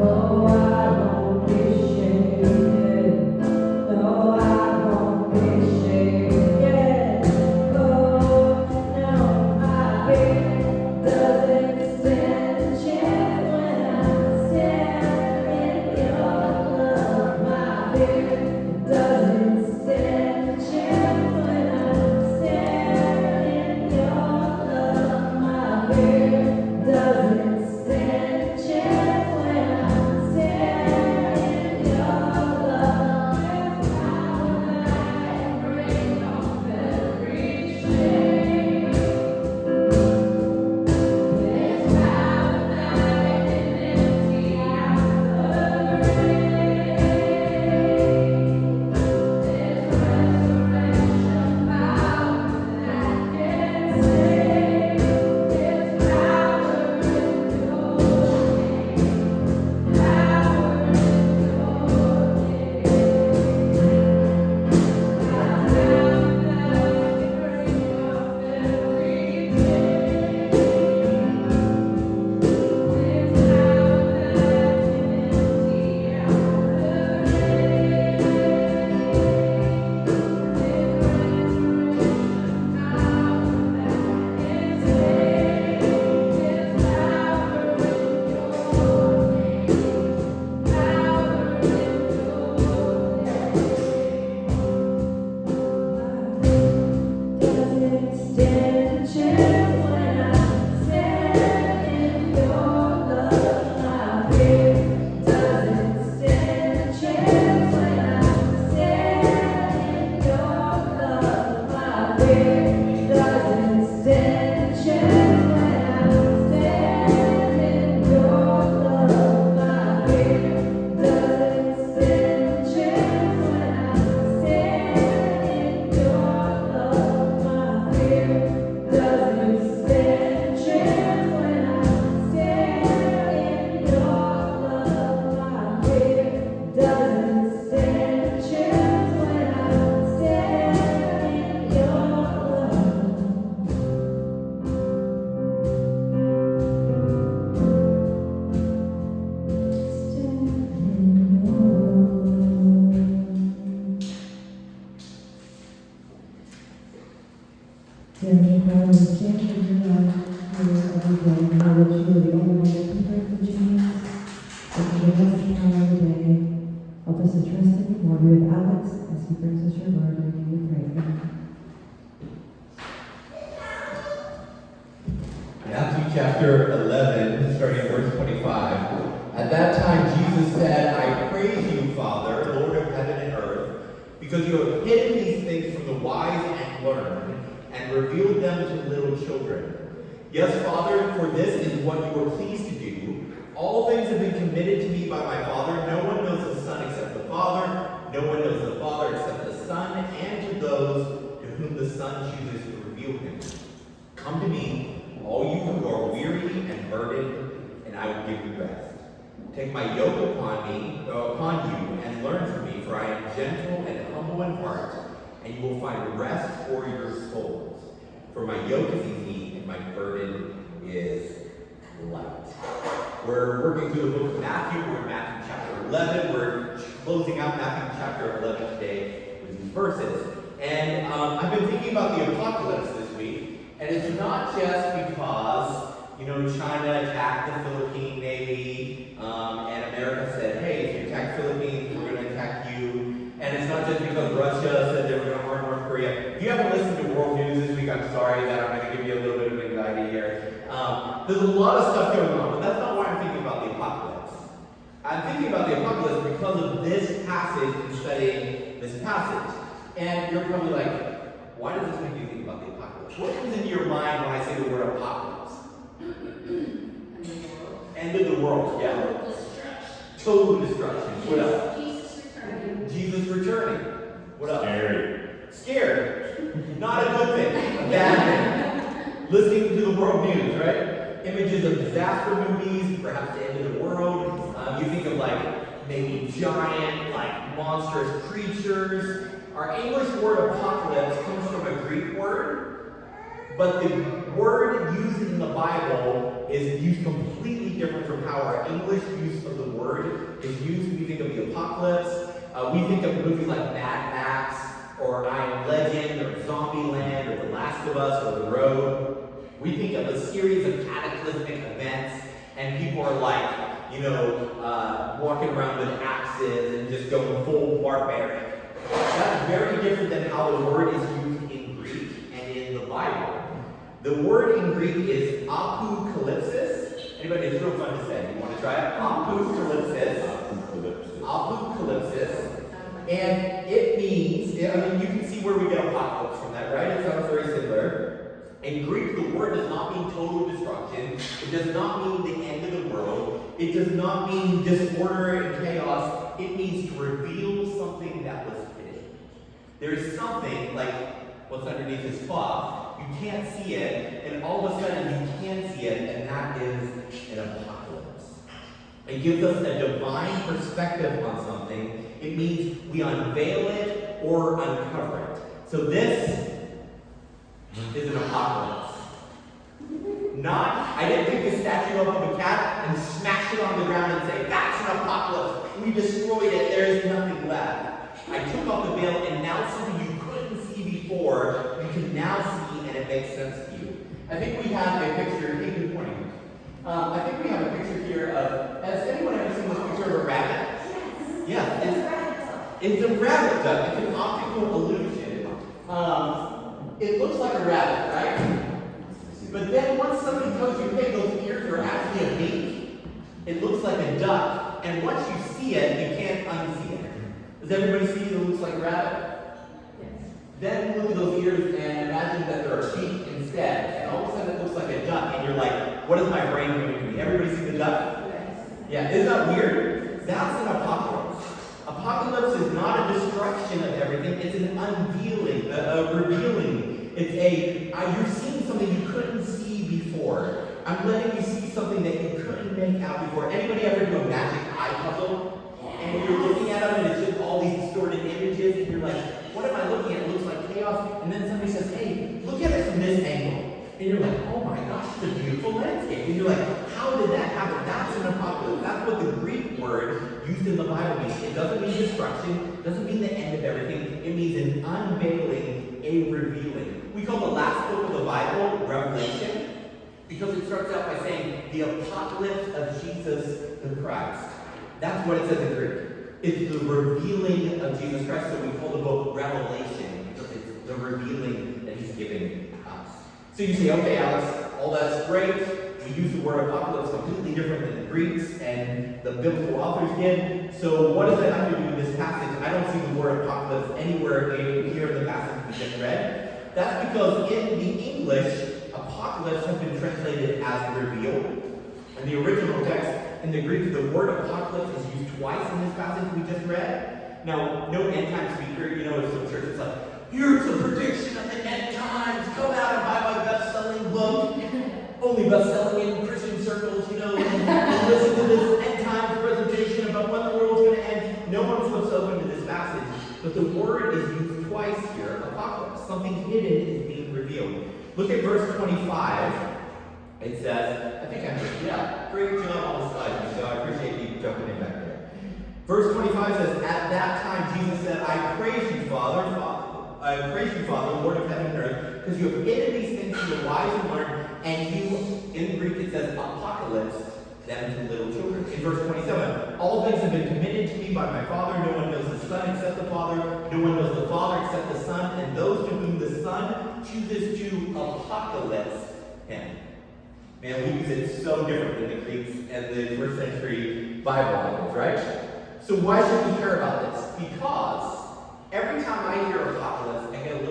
Oh, I won't be ashamed. with Alex as he brings us your word, and we give you praise. Matthew chapter 11, starting at verse 25. At that time Jesus said, I praise you, Father, Lord of heaven and earth, because you have hidden these things from the wise and learned, and revealed them to little children. Yes, Father, for this is what you were pleased to do. All things have been committed to me by my Father. No one knows the Son except the Father. No one knows the Father except the Son, and to those to whom the Son chooses to reveal him. Come to me, all you who are weary and burdened, and I will give you rest. Take my yoke upon you, and learn from me, for I am gentle and humble in heart, and you will find rest for your souls. For my yoke is easy, and my burden is light. We're working through the book of Matthew. We're in Matthew chapter 11. We're closing out Matthew chapter 11 today with these verses. And I've been thinking about the apocalypse this week, and it's not just because, China attacked the Philippine Navy, and America said, hey, if you attack Philippines, we're going to attack you. And it's not just because Russia said they were going to harm North Korea. If you haven't listened to world news this week, I'm sorry that I'm going to give you a little bit of anxiety here. There's a lot of stuff going on, but that's not why I'm thinking about the apocalypse. I'm thinking about the apocalypse because of this passage and studying this passage. And you're probably like, why does this make you think about the apocalypse? What comes into your mind when I say the word apocalypse? End of the world, yeah. Total destruction. What else? Jesus returning. Jesus returning. What else? Scared. Not a good thing. A bad thing. Listening to the world news, right? Images of disaster movies, perhaps the end of the world. You think of maybe giant, monstrous creatures. Our English word apocalypse comes from a Greek word. But the word used in the Bible is used completely different from how our English use of the word is used. We think of the apocalypse. We think of movies like Mad Max, or I Am Legend, or Zombieland, or The Last of Us, or The Road. We think of a series of cataclysmic events, and people are walking around with axes and just going full barbaric. That's very different than how the word is used in Greek and in the Bible. The word in Greek is apocalypsis. Anybody? It's real fun to say. You want to try it? Apocalypsis. Apocalypsis. And it means, you can see where we get apocalypse from that, right? It sounds very similar. In Greek, the word does not mean total destruction. It does not mean the end of the world. It does not mean disorder and chaos. It means to reveal something that was hidden. There is something like what's underneath his cloth. You can't see it, and all of a sudden you can see it, and that is an apocalypse. It gives us a divine perspective on something. It means we unveil it or uncover it. So this is an apocalypse. I didn't pick the statue up of a cat and smash it on the ground and say, that's an apocalypse. We destroyed it. There is nothing left. I took off the veil and now something you couldn't see before, you can now see, and it makes sense to you. I think we have a picture. Hey, good morning. I think we have a picture here of, has anyone ever seen this picture of a rabbit? Yes. Yeah. It's a rabbit duck. It's an optical illusion. It looks like a rabbit, right? But then once somebody tells you, hey, those ears are actually a beak, it looks like a duck. And once you see it, you can't unsee it. Does everybody see it looks like a rabbit? Yes. Then look at those ears and imagine that they're a beak instead. And all of a sudden it looks like a duck. And you're like, what is my brain doing to me? Everybody see the duck? Yes. Yeah, isn't that weird? That's an apocalypse. Apocalypse is not a destruction of everything. It's an unveiling, a revealing. It's you're seeing something you couldn't see before. I'm letting you see something that you couldn't make out before. Anybody ever do a magic eye puzzle? And you're looking at them and it's just all these distorted images and you're like, what am I looking at? It looks like chaos. And then somebody says, hey, look at it from this angle. And you're like, oh my gosh, it's a beautiful landscape. And you're like, how did that happen? That's an apocalypse. That's what the Greek word used in the Bible means. It doesn't mean destruction. It doesn't mean the end of everything. It means an unveiling, a revealing. We call the last book of the Bible Revelation because it starts out by saying the apocalypse of Jesus the Christ. That's what it says in Greek. It's the revealing of Jesus Christ. So we call the book Revelation because it's the revealing that he's giving us. So you say, okay, Alex, all that's great. We use the word apocalypse completely different than the Greeks and the biblical authors did. So what does that have to do with this passage? I don't see the word apocalypse anywhere here in the passage we just read. That's because in the English, apocalypse has been translated as revealed. In the original text, in the Greek, the word apocalypse is used twice in this passage we just read. Now, no end time speaker, if some church is like, here's a prediction of the end times, come out and buy my best-selling book. Only best-selling in Christian circles, and listen to this end times presentation about when the world's going to end. No one flips open to this passage, but the word is used twice here, apocalypse. Something hidden is being revealed. Look at verse 25. It says, great job on the slide, so I appreciate you jumping in back there. Verse 25 says, at that time Jesus said, I praise you, Father, Lord of heaven and earth, because you have hidden these things from the wise and learned, and you, in Greek it says, apocalypse them to little children. In verse 27, all things have been committed to me by my Father. No one knows the Son except the Father. No one knows the Father except the Son, and those to whom the Son chooses to apocalypse him. Man, we use it so different than the Greeks and the first century Bible language, right? So why should we care about this? Because every time I hear apocalypse, I get you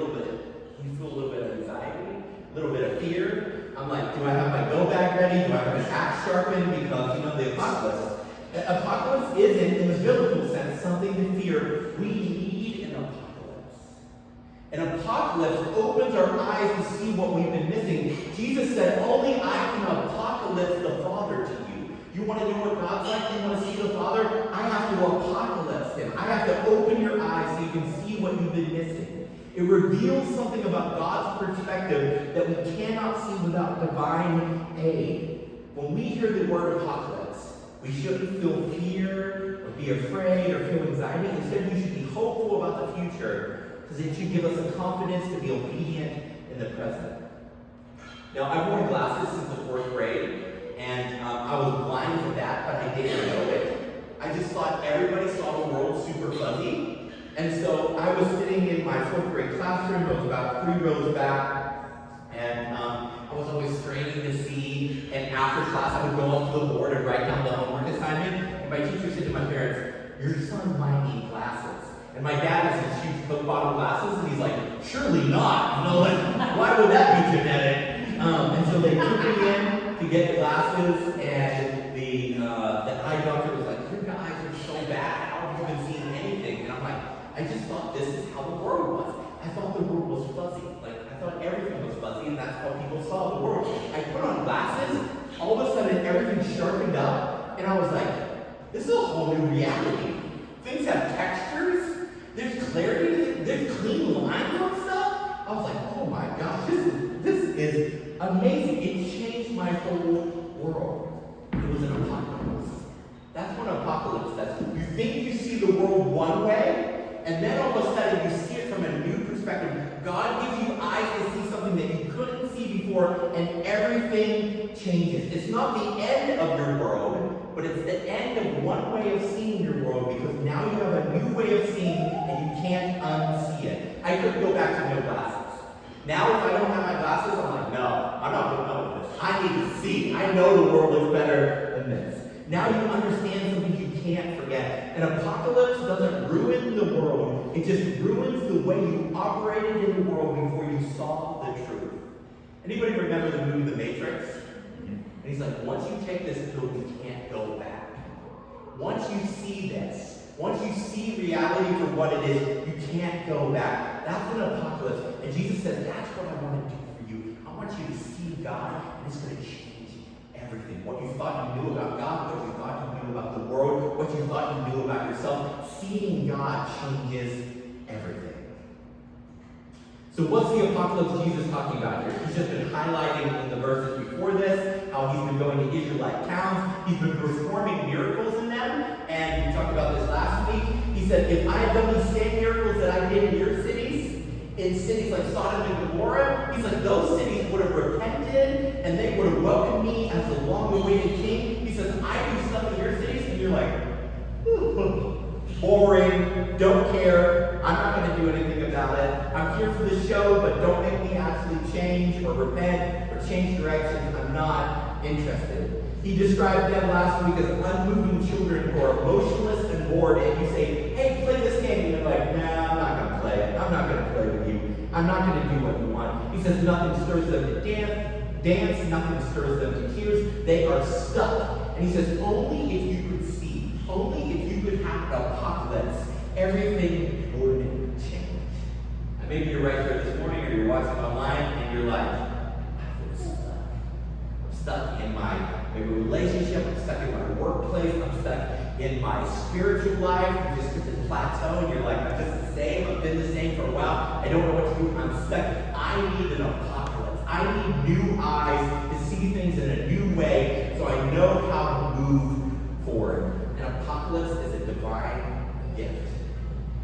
feel a little bit of anxiety, a little bit of fear. I'm like, do I have my go bag ready? Do I have an axe sharpened? Because, the apocalypse. Apocalypse isn't, in the biblical sense, something to fear. We need an apocalypse. An apocalypse opens our eyes to see what we've been missing. Jesus said, only I can apocalypse the Father to you. You want to know what God's like? You want to see the Father? I have to apocalypse him. I have to open your eyes so you can see what you've been missing. It reveals something about God's perspective that we cannot see without divine aid. When we hear the word apocalypse, we shouldn't feel fear or be afraid or feel anxiety. Instead, we should be hopeful about the future because it should give us a confidence to be obedient in the present. Now, I've worn glasses since the 4th grade, and I was blind to that, but I didn't know it. I just thought everybody saw the world super fuzzy. And so I was sitting in my 4th grade classroom. I was about 3 rows back, and I was always straining to see. And after class, I would go up to the board and write down the homework assignment. And my teacher said to my parents, your son might need glasses. And my dad has these huge Coke bottle glasses, and he's like, surely not. Why would that be genetic? And so they took me in to get glasses, and the eye doctor was like, your eyes are so bad. How have you been seeing anything? And I'm like, I just thought this is how the world was. I thought the world was fuzzy. I thought everything was fuzzy, and that's how people saw the world. I put on glasses, all of a sudden everything sharpened up, and I was like, this is a whole new reality. Things have textures, there's clarity, there's clean lines on stuff. I was like, oh my gosh, this is amazing. It changed my whole world. It was an apocalypse. That's what apocalypse does. You think you see the world one way, and then all of a sudden you see it from a new perspective. God gives you eyes to see something that you couldn't see before, and everything changes. It's not the end of your world, but it's the end of one way of seeing your world, because now you have a new way of seeing, and you can't unsee it. I couldn't go back to no glasses. Now if I don't have my glasses, I'm like, no, I'm not putting up with this. I need to see. I know the world is better than this. Now you understand something you can't forget. An apocalypse doesn't ruin the world. It just ruins the way you operated in the world before you saw the truth. Anybody remember the movie The Matrix? And he's like, once you take this pill, you can't go back. Once you see this, once you see reality for what it is, you can't go back. That's an apocalypse. And Jesus said, that's what I want to do for you. I want you to see God, and it's going to change everything. What you thought you knew about God, what you thought you knew about the world, what you thought you knew about yourself. Seeing God changes everything. So what's the apocalypse Jesus talking about here? He's just been highlighting in the verses before this how he's been going to Israelite towns. He's been performing miracles in them. And we talked about this last week. He said, if I had done these same miracles that I did in your cities, in cities like Sodom and Gomorrah, he's like, those cities would have repented and they would have welcomed me as the long-awaited king. He says, I do stuff in your cities, and you're like, ooh, boring, don't care, I'm not going to do anything about it. I'm here for the show, but don't make me actually change or repent or change directions. I'm not interested. He described them last week as unmoving children who are emotionless and bored, and you say, hey, play this game, and they're like, nah, I'm not going to play it. I'm not going to play with you. I'm not going to do what you want. He says nothing stirs them to dance, nothing stirs them to tears. They are stuck. And he says, only if you could see, only if you could have an apocalypse, everything would change. And maybe you're right here this morning, or you're watching online, and you're like, I feel stuck. I'm stuck in my relationship, I'm stuck in my workplace, I'm stuck in my spiritual life. You just hit this plateau, and you're like, I'm just the same, I've been the same for a while, I don't know what to do, I'm stuck. I need an apocalypse. I need new eyes to see things in a new way so I know how to move forward. An apocalypse is a divine gift.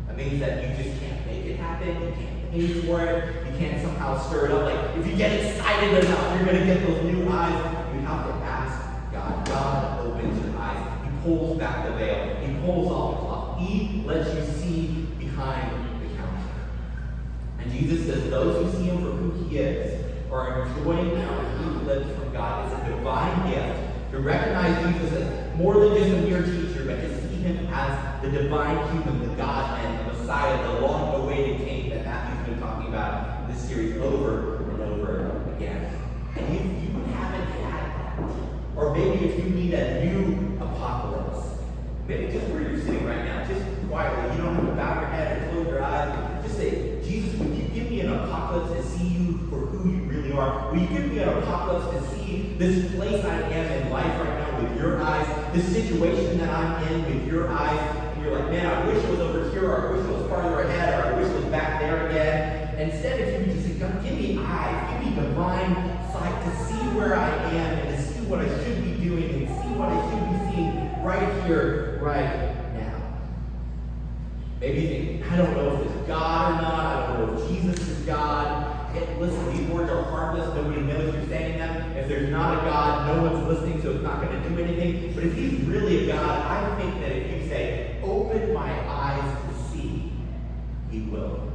That means that you just can't make it happen, you can't pay for it, you can't somehow stir it up. Like, if you get excited enough, you're going to get those new eyes. You have to ask God. God opens your eyes. He pulls back the veil. He pulls off the cloth. He lets you see behind the counter. And Jesus says those who see him for who he is are enjoying now who lives from God. It's a divine gift to recognize Jesus as more than just a mere teacher, but to see him as the divine human, the God-man, the Messiah, the long-awaited king that Matthew's been talking about in this series over and over again. And if you haven't had that, or maybe if you need a new apocalypse, maybe just where you're sitting right now, just quietly, you don't have to bow your head or close your eyes, just say, Jesus, would you give me an apocalypse to see you for who you really are? Will you give me an apocalypse to see this place I am in life right now with your eyes, this situation that I'm in with your eyes? And you're like, man, I wish it was over here, or I wish it was farther ahead, or I wish it was back there again. And instead, if you just say, God, give me eyes, give me divine sight to see where I am and to see what I should be doing and see what I should be seeing right here, right now. Maybe you think, I don't know if it's God or not, I don't know if Jesus is God. Hey, listen, these words are harmless, nobody knows you're saying them. If there's not a God, no one's listening, so it's not going to do anything. But if he's really a God, I think that if you say, open my eyes to see, he will.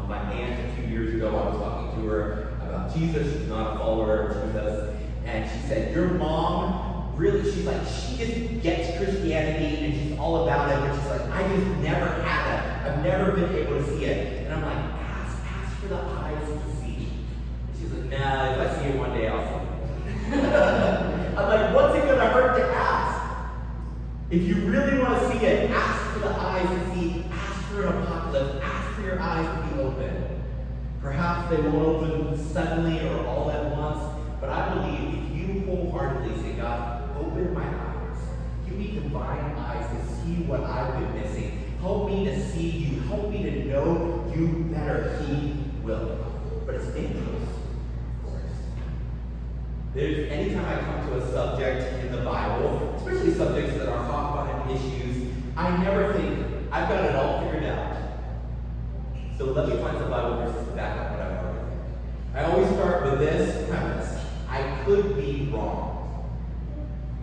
My aunt, a few years ago, I was talking to her about Jesus. She's not a follower of Jesus. And she said, your mom, really, she's like, she just gets Christianity and she's all about it, but she's like, I just never had it. I've never been able to see it. And I'm like, ask for the eyes to see. And she's like, nah, if I see it one day, I'll see it. I'm like, what's it going to hurt to ask? If you really want to see it, ask for the eyes to see. Ask for an apocalypse. Ask for your eyes to be open. Perhaps they won't open suddenly or all at once, but I believe if you wholeheartedly say, God, open my eyes. Give me divine eyes to see what I've been missing. Help me to see you. Help me to know you better. He will. But it's dangerous, of course. Anytime I come to a subject in the Bible, especially subjects that are hot-button issues, I never think, I've got it all figured out. So let me find some Bible verses to back up what I've already think. I always start with this premise. I could be wrong.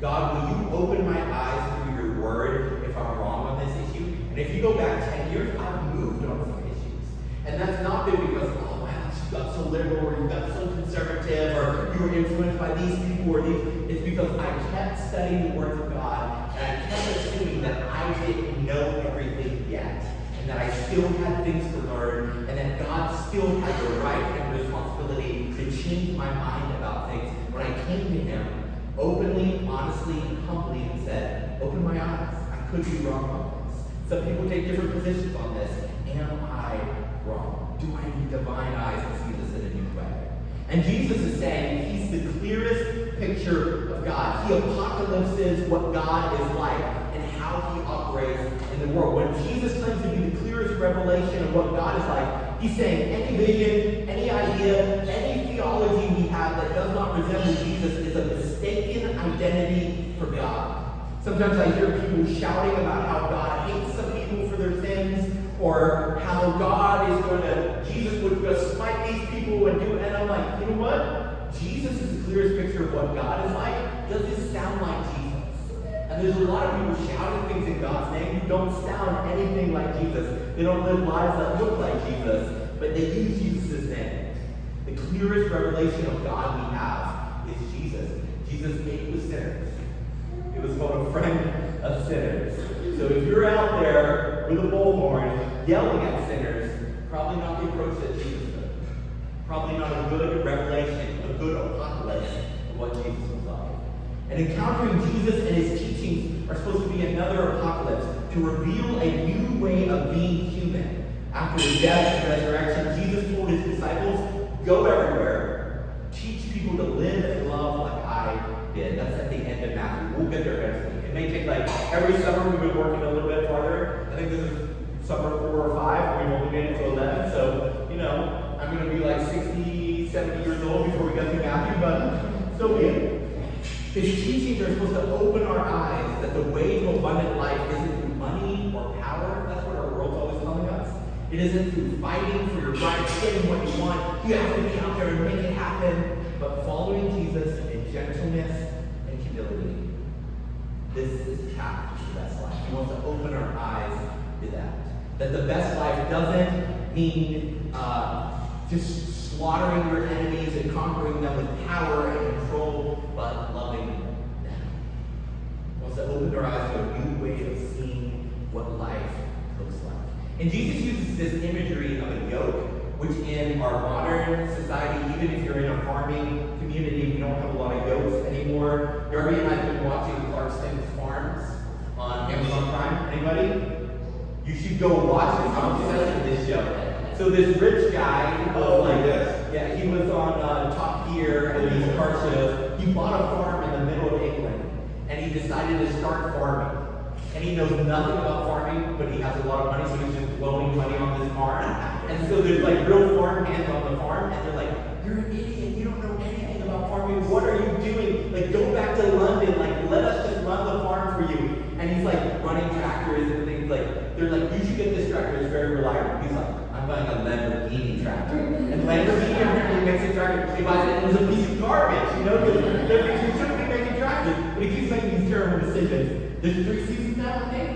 God, will you open my eyes through your word if I'm wrong on this issue? And if you go back 10 years, I've moved on some issues. And that's not been because, oh wow, you got so liberal, or you got so conservative, or you were influenced by these people or these. It's because I kept studying the word of God, and I kept assuming that I didn't know everything yet. And that I still had things to learn, and that God still had the right and responsibility to change my mind about things. When I came to him, openly, honestly, and humbly, and said, open my eyes. I could be wrong on this. Some people take different positions on this. Am I wrong? Do I need divine eyes to see this in a new way? And Jesus is saying he's the clearest picture of God. He apocalypses what God is like and how he operates in the world. When Jesus claims to be the clearest revelation of what God is like, he's saying any vision, any idea, any theology we have that does not resemble Jesus is a mistaken identity for God. Sometimes I hear people shouting about how God hates some people for their sins, or how God is going to, Jesus would go smite these people and do, and I'm like, you know what? Jesus is the clearest picture of what God is like. Does this sound like Jesus? And there's a lot of people shouting things in God's name who don't sound anything like Jesus. They don't live lives that look like Jesus, but they use Jesus' name. The clearest revelation of God we have is Jesus. Jesus ate with sinners. He was called a friend of sinners. So if you're out there with a bullhorn yelling at sinners, probably not the approach that Jesus took. Probably not a good revelation, a good apocalypse of what Jesus was like. And encountering Jesus and his teachings are supposed to be another apocalypse, to reveal a new way of being human. After his death and resurrection, Jesus told his disciples, go everywhere, teach people to live and love like I did. That's at the end of Matthew. We'll get there eventually. It may take like every summer we've been working a little bit farther. I think this is summer 4 or 5. We've only made it to 11. So, I'm going to be like 60, 70 years old before we get through Matthew, but so be it. His teachings are supposed to open our eyes that the way to abundant life isn't through money or power. That's what our world's always telling us. It isn't through fighting for your rights, getting what you want. You have to be out there and make it happen. But following Jesus in gentleness and humility. This is the path to the best life. He wants to open our eyes to that. That the best life doesn't mean just slaughtering your enemies and conquering them with power and control, but loving them. He wants to open our eyes to a new way of seeing what life looks like. And Jesus uses this imagery of a yoke, which in our modern society, even if you're in a farming community, we don't have a lot of yokes anymore. Darby and I have been watching Clarkston Farms on Amazon Prime. Anybody? You should go watch it. I'm obsessed with this show. So this rich guy, he was on Top Gear and these car shows. He bought a farm in the middle of England, and he decided to start farming. And he knows nothing about farming, but he has a lot of money, so he's just blowing money on this farm. And so there's like real farm hands on the farm, and they're like, "You're an idiot. You don't know anything about farming. What are you doing? Like, go back to London. Like, let us just run the farm for you." And he's like running tractors and things like. They're like, "You should get this tractor. It's very reliable." He's like, "I'm buying a Lamborghini tractor." And Lamborghini apparently makes a tractor. He buys it and it's a piece of garbage, because you shouldn't be making tractors. But he keeps making these terrible decisions. There's 3 seasons now, I think.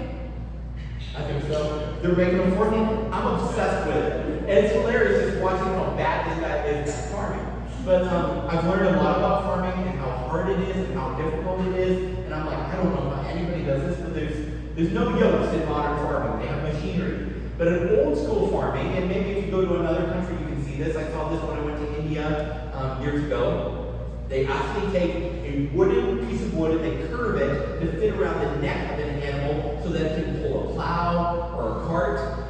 I think so. They're making them for him. I'm obsessed with it. And it's hilarious just watching how bad this guy is at farming. But I've learned a lot about farming and how hard it is and how difficult it is. And I'm like, I don't know how anybody does this, but there's no yokes in modern farming. They have machinery. But in old school farming, and maybe if you go to another country, you can see this. I saw this when I went to India years ago. They actually take a wooden piece of wood and they curve it to fit around the neck of an animal so that it can pull a plow or a cart.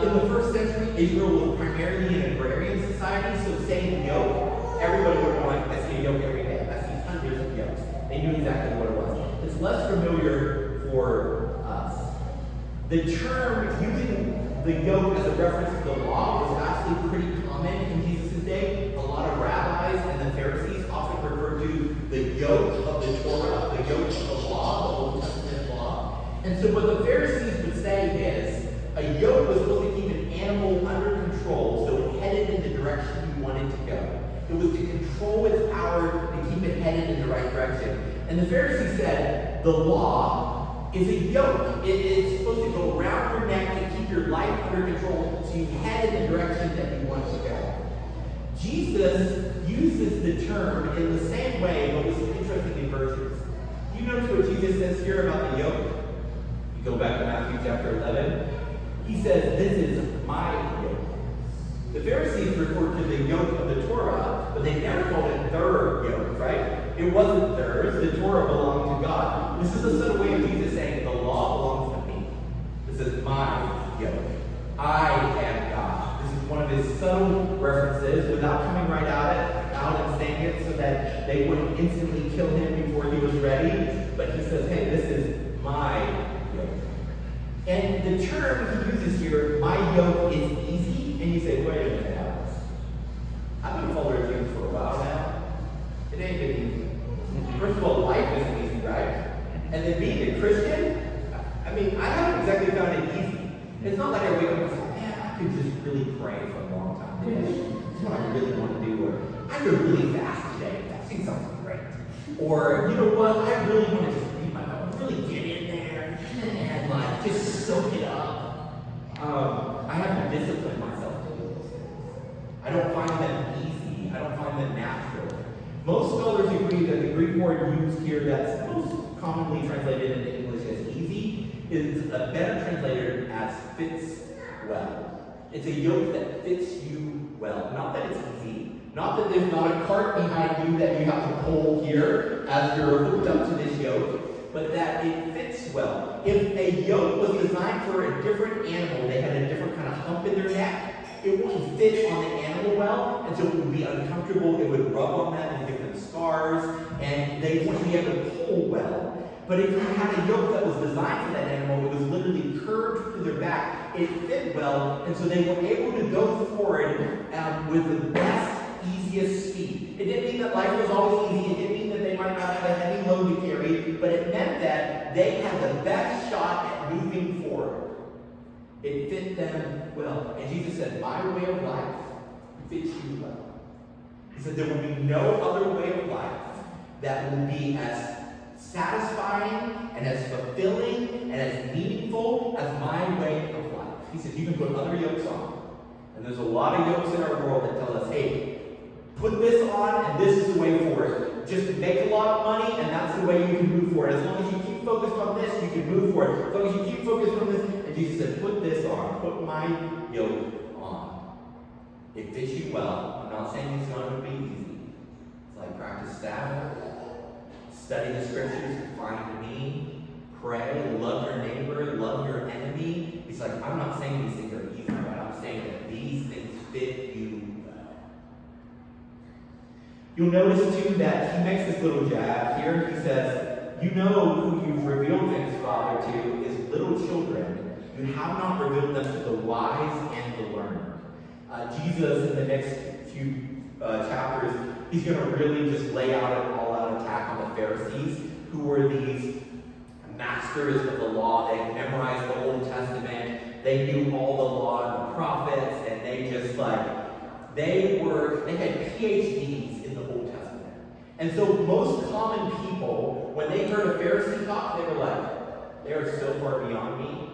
In the first century, Israel was primarily an agrarian society, so saying yoke, everybody would go like, I see a yoke every day. I see hundreds of yokes. They knew exactly what it was. It's less familiar for us. The term using the yoke as a reference to the law was actually pretty common in Jesus' day. A lot of rabbis and the Pharisees often referred to the yoke of the Torah, the yoke of the law, the Old Testament law. And so what the Pharisees would say is, a yoke was supposed to keep an animal under control so it headed in the direction you wanted to go. It was to control its power and keep it headed in the right direction. And the Pharisees said, the law is a yoke. It's supposed to go around your neck to keep your life under control so you head in the direction that you want to go. Jesus uses the term in the same way, but with some interesting inversions. You notice what Jesus says here about the yoke? You go back to Matthew chapter 11. He says, this is my yoke. The Pharisees referred to the yoke of the Torah, but they never called it their yoke, right? It wasn't theirs. The Torah belonged to God. This is a subtle way of Jesus saying, the law belongs to me. This is my yoke. I am God. This is one of his subtle references without coming right out and saying it so that they wouldn't instantly kill him before he was ready. But he says, hey, this is my yoke. And the term he uses here, my yoke is easy. And you say, wait a minute, Alex. I've been a follower of Jesus for a while now. It ain't been easy. First of all, life isn't easy, right? And then being a Christian, I mean, I haven't exactly found it easy. It's not like I wake up and say, man, I could just really pray for a long time today. This is what I really want to do. Or I could really fast today. Fasting sounds great. Or, you know what, I really want to just read my Bible. Really and like just soak it up. I have to discipline myself to do those things. I don't find them easy. I don't find them natural. Most scholars agree that the Greek word used here that's most commonly translated into English as easy is better translated as fits well. It's a yoke that fits you well. Not that it's easy. Not that there's not a cart behind you that you have to pull here as you're hooked up to this yoke, but that it fits well. If a yoke was designed for a different animal, they had a different kind of hump in their neck, it wouldn't fit on the animal well, and so it would be uncomfortable, it would rub on them and give them scars, and they wouldn't be able to pull well. But if you had a yoke that was designed for that animal, it was literally curved to their back, it fit well, and so they were able to go forward with the best, easiest speed. It didn't mean that life was always easy, it didn't mean that they might not have a heavy load to carry, but it meant that they had the best shot at moving forward. It fit them well. And Jesus said, my way of life fits you well. He said, there will be no other way of life that will be as satisfying and as fulfilling and as meaningful as my way of life. He said, you can put other yokes on. And there's a lot of yokes in our world that tell us, hey, put this on and this is the way forward. Just make a lot of money and that's the way you can move forward. As long as you keep focused on this, you can move forward. As long as you keep focused on this. And Jesus said, put this on. Put my yoke on. It fits you well. I'm not saying it's not going to be easy. It's like practice Sabbath, study the scriptures, find me, pray, love your neighbor, love your enemy. He's like, I'm not saying these things are easy, but I'm saying that these things fit you well. You'll notice too that he makes this little jab here. He says, you know who you've revealed things, Father, to is little children. You have not revealed them to the wise and the learned. Jesus, in the next few chapters, he's going to really just lay out an all-out attack on the Pharisees, who were these masters of the law. They memorized the Old Testament. They knew all the law and the prophets, and they just they had PhDs in the Old Testament. And so most common people, when they heard a Pharisee talk, they were like, they are so far beyond me.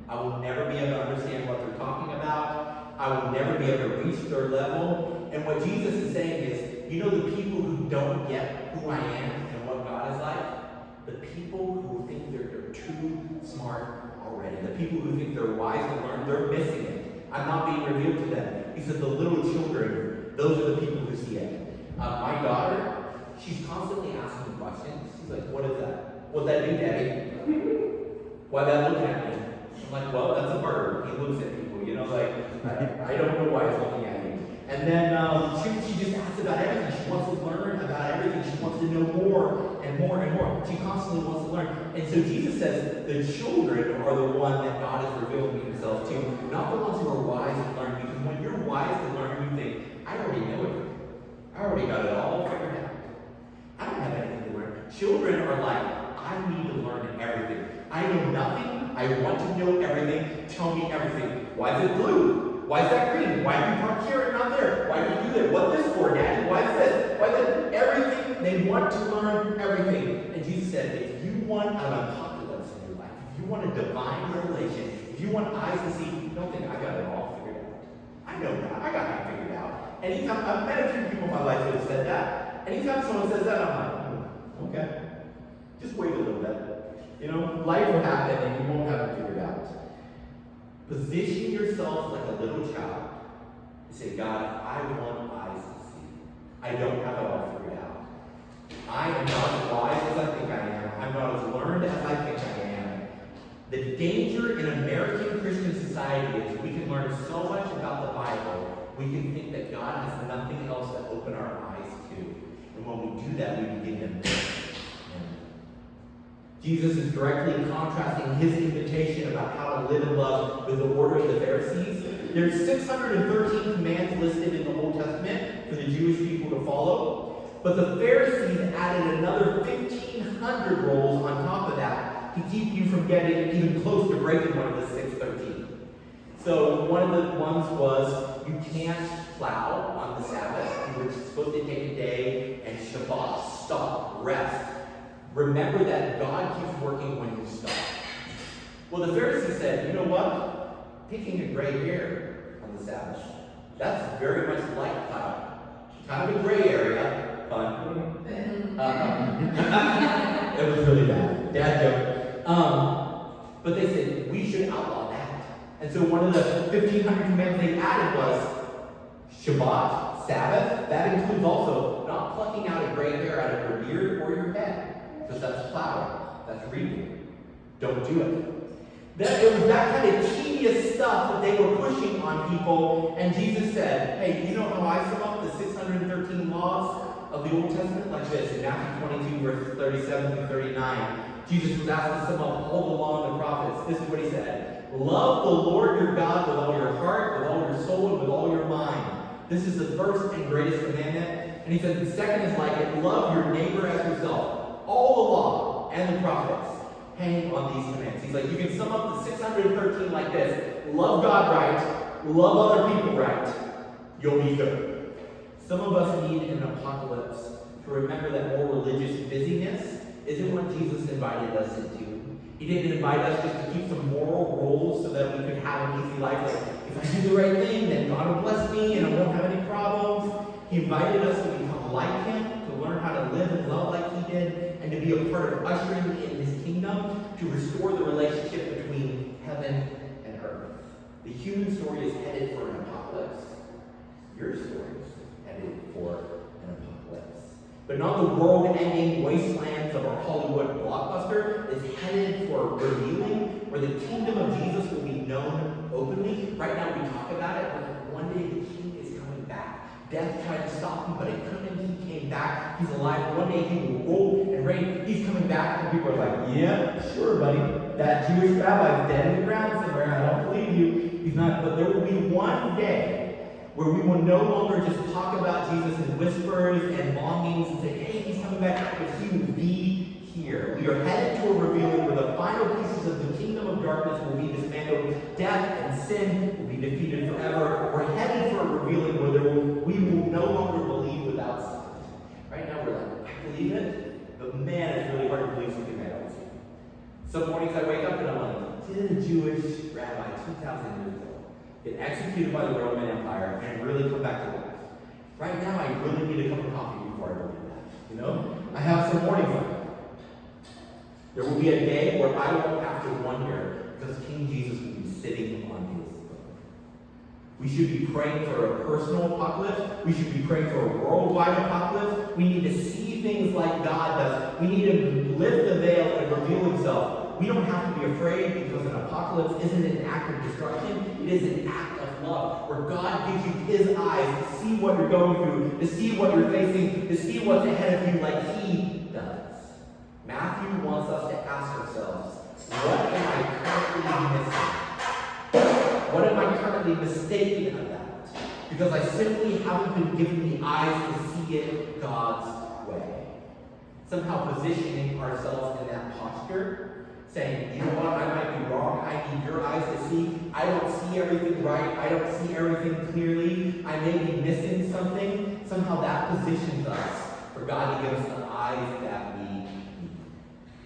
I will never be able to understand what they're talking about. I will never be able to reach their level. And what Jesus is saying is, you know the people who don't get who I am and what God is like? The people who think they're too smart already. The people who think they're wise and learned, they're missing it. I'm not being revealed to them. He says the little children, those are the people who see it. My daughter, she's constantly asking questions. She's like, what is that? What's that do, Daddy? Why that looking at me? I'm like, well, that's a bird. He looks at people, I don't know why he's looking at me. And then she just asks about everything. She wants to learn about everything. She wants to know more and more and more. She constantly wants to learn. And so Jesus says the children are the one that God is revealing himself to, not the ones who are wise and learn. Because when you're wise and learn, you think, I already know it. I already got it all figured out. I don't have anything to learn. Children are like, I need to learn everything. I know nothing. I want to know everything. Tell me everything. Why is it blue? Why is that green? Why do you park here and not there? Why do you do that? What's this for, Daddy? Why is this? Why is that? Everything. They want to learn everything. And Jesus said, if you want an apocalypse in your life, if you want a divine revelation, if you want eyes to see, don't think I got it all figured out. I know God. I got it figured out. Anytime, I've met a few people in my life who have said that. Anytime someone says that, I'm like, okay. Just wait a little bit. Life will happen and you won't have it figured out. Position yourself like a little child and say, God, I want eyes to see. I don't have it all figured out. I am not as wise as I think I am. I'm not as learned as I think I am. The danger in American Christian society is we can learn so much about the Bible, we can think that God has nothing else to open our eyes to. And when we do that, we begin to miss Him. Jesus is directly contrasting his invitation about how to live and love with the order of the Pharisees. There's 613 commands listed in the Old Testament for the Jewish people to follow. But the Pharisees added another 1,500 rules on top of that to keep you from getting even close to breaking one of the 613. So one of the ones was you can't plow on the Sabbath. You were supposed to take a day and Shabbat, stop, rest. Remember that God keeps working when you stop. Well, the Pharisees said, you know what? Picking a gray hair on the Sabbath, that's very much like plowing. Kind of a gray area, but it was really bad. Dad joke. But they said, we should outlaw that. And so one of the 1,500 commandments they added was Shabbat, Sabbath. That includes also not plucking out a gray hair out of your beard or your head, because that's plowing, that's reaping. Don't do it. It was that kind of tedious stuff that they were pushing on people, and Jesus said, hey, you know how I sum up the 613 laws of the Old Testament? Like this, in Matthew 22, verses 37 through 39, Jesus was asked to sum up all the law and the prophets. This is what he said. Love the Lord your God with all your heart, with all your soul, and with all your mind. This is the first and greatest commandment. And he said the second is like it. Love your neighbor as yourself. All the law and the prophets hang on these commands. He's like, you can sum up the 613 like this. Love God right. Love other people right. You'll be good. Some of us need an apocalypse to remember that more religious busyness isn't what Jesus invited us into. He didn't invite us just to keep some moral rules so that we could have an easy life. Like, if I do the right thing, then God will bless me and I won't have any problems. He invited us to become like Him, to learn how to live and love like He did, and to be a part of ushering in His kingdom, to restore the relationship between heaven and earth. The human story is headed for an apocalypse. Your story is headed for an apocalypse. But not the world-ending wastelands of our Hollywood blockbuster. It's headed for revealing, where the kingdom of Jesus will be known openly. Right now we talk about it, but one day the King is coming back. Death tried to stop him, but it couldn't. He came back. He's alive. One day He will rule and reign. He's coming back, and people are like, yeah, sure, buddy. That Jewish rabbi's dead in the ground somewhere. I don't believe you. He's not. But there will be one day where we will no longer just talk about Jesus in whispers and longings and say, hey, He's coming back, but He will be here. We are headed to a revealing where the final pieces of the kingdom of darkness will be dismantled. Death and sin will be defeated forever. We're headed for a revealing where we will no longer believe without signs. Right now we're like, I believe it, but man, it's really hard to believe something I don't see. Some mornings I wake up and I'm like, did a Jewish rabbi 2,000 years ago get executed by the Roman Empire and really come back to life? Right now, I really need a cup of coffee before I believe that. You know? I have some mornings like that. There will be a day where I won't have to wonder because King Jesus will be sitting on His throne. We should be praying for a personal apocalypse. We should be praying for a worldwide apocalypse. We need to see things like God does. We need to lift the veil and reveal Himself. We don't have to be afraid because an apocalypse isn't an act of destruction. It is an act of love, where God gives you His eyes to see what you're going through, to see what you're facing, to see what's ahead of you like He does. Matthew wants us to ask ourselves, what am I currently missing? What am I currently mistaken about? Because I simply haven't been given the eyes to see it God's way. Somehow positioning ourselves in that posture, saying, you know what, I might be wrong, I need your eyes to see. I don't see everything right, I don't see everything clearly, I may be missing something. Somehow that positions us for God to give us the eyes that we need.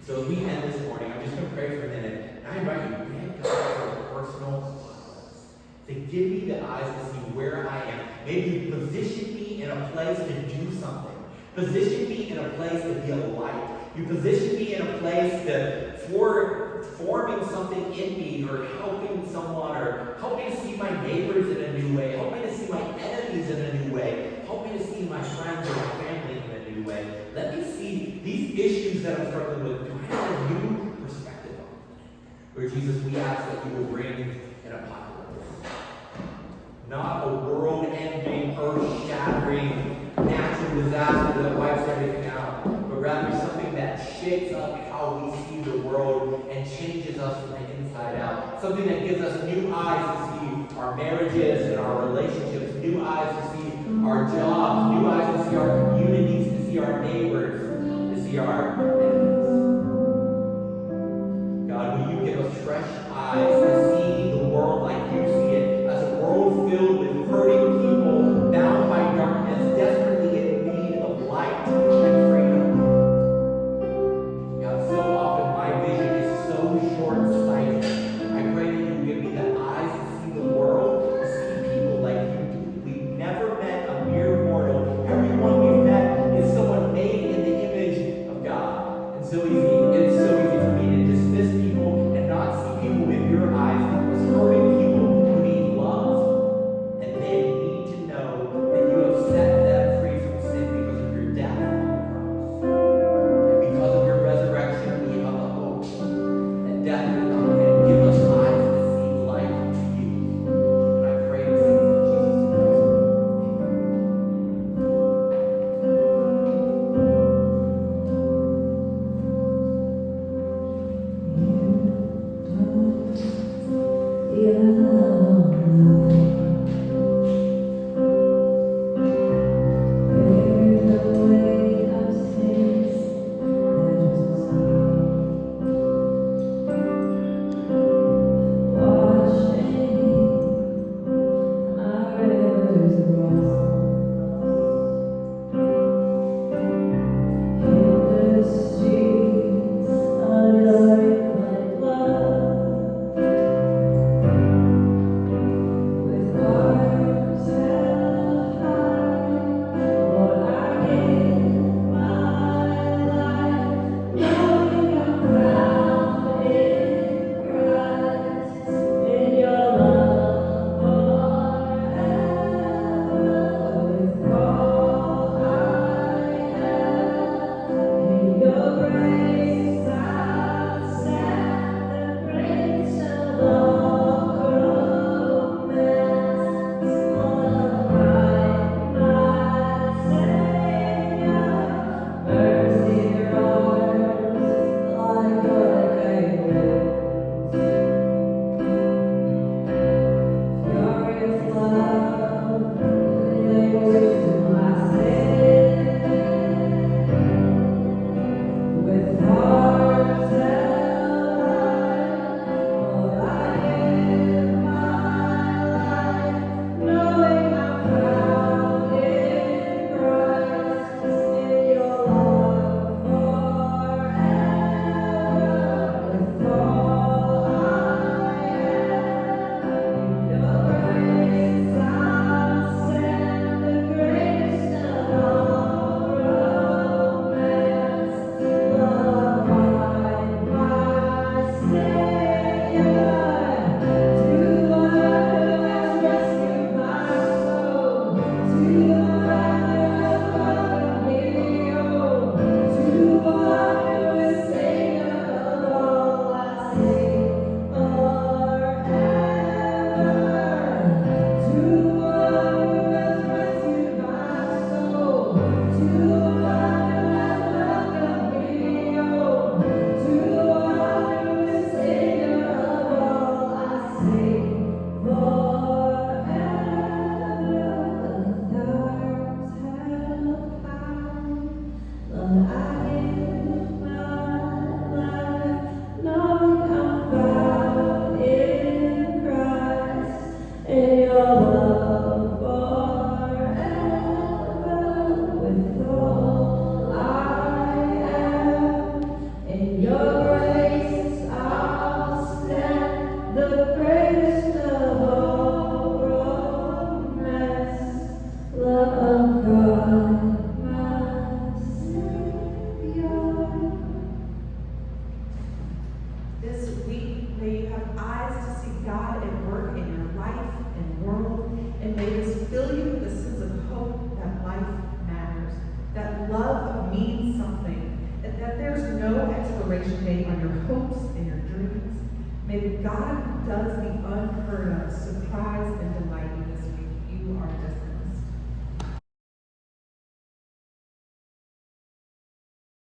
So as we end this morning, I'm just going to pray for a minute, and I invite you to thank God for a personal apocalypse, to give me the eyes to see where I am. Maybe position me in a place to do something. Position me in a place to be a light. You position me in a place to forming something in me, or helping someone, or help me to see my neighbors in a new way. Help me to see my enemies in a new way. Help me to see my friends or my family in a new way. Let me see these issues that I'm struggling with. Do I have a new perspective on them? Lord Jesus, we ask that you will bring an apocalypse. Not a world-ending, earth-shattering natural disaster that wipes everything out, but rather something that shakes up how we see the world and changes us from the inside out. Something that gives us new eyes to see our marriages and our relationships, new eyes to see our jobs, new eyes to see our communities, to see our neighbors, to see our enemies. God, will you give us fresh eyes to see the world like you see it, as a world filled with hurting people, bound by darkness, desperately in need of light and freedom. God, so often my vision is so short-sighted. expiration date on your hopes and your dreams. Maybe God does the unheard of